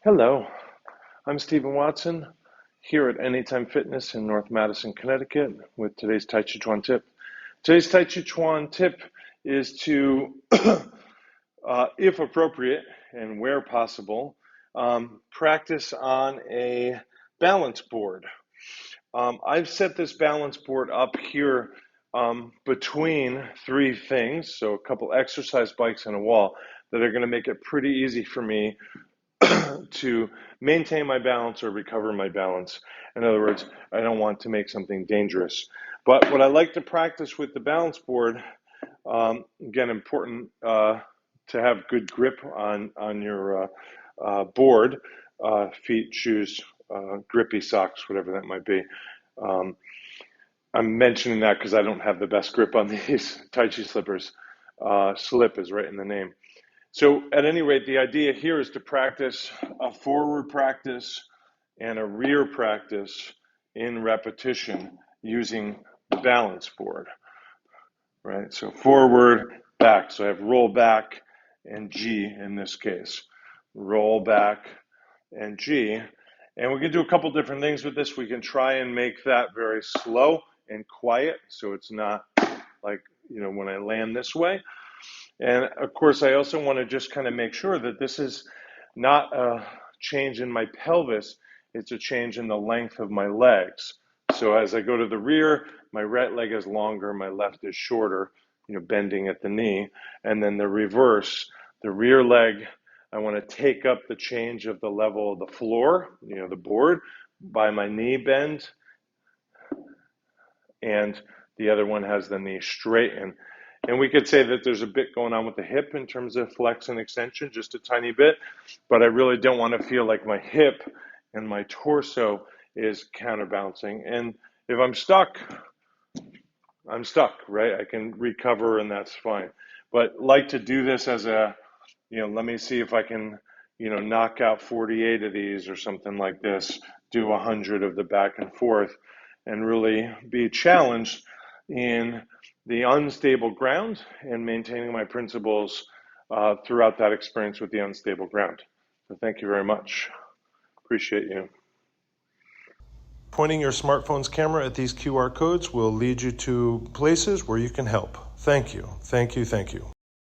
Hello, I'm Stephen Watson here at Anytime Fitness in North Madison, Connecticut with today's Tàijíquán Tip. Today's Tàijíquán Tip is to, if appropriate and where possible, practice on a balance board. I've set this balance board up here between three things, so a couple exercise bikes and a wall that are going to make it pretty easy for me to maintain my balance or recover my balance. In other words, I don't want to make something dangerous. But what I like to practice with the balance board, again, important to have good grip on your board, feet, shoes, grippy socks, whatever that might be. I'm mentioning that because I don't have the best grip on these Tai Chi slippers. Slip is right in the name. So at any rate, the idea here is to practice a forward practice and a rear practice in repetition using the balance board, right? So forward, back. So I have roll back and G in this case. Roll back and G. And we can do a couple different things with this. We can try and make that very slow and quiet so it's not like, when I land this way. And of course, I also want to just kind of make sure that this is not a change in my pelvis, it's a change in the length of my legs. So as I go to the rear, my right leg is longer, my left is shorter, bending at the knee. And then the reverse, the rear leg, I want to take up the change of the level of the floor, the board, by my knee bend. And the other one has the knee straighten. And we could say that there's a bit going on with the hip in terms of flex and extension, just a tiny bit, but I really don't want to feel like my hip and my torso is counterbalancing. And if I'm stuck, right? I can recover and that's fine. But like to do this as a, let me see if I can, knock out 48 of these or something like this, do 100 of the back and forth, and really be challenged in the unstable ground and maintaining my principles throughout that experience with the unstable ground. So thank you very much. Appreciate you. Pointing your smartphone's camera at these QR codes will lead you to places where you can help. Thank you, thank you, thank you.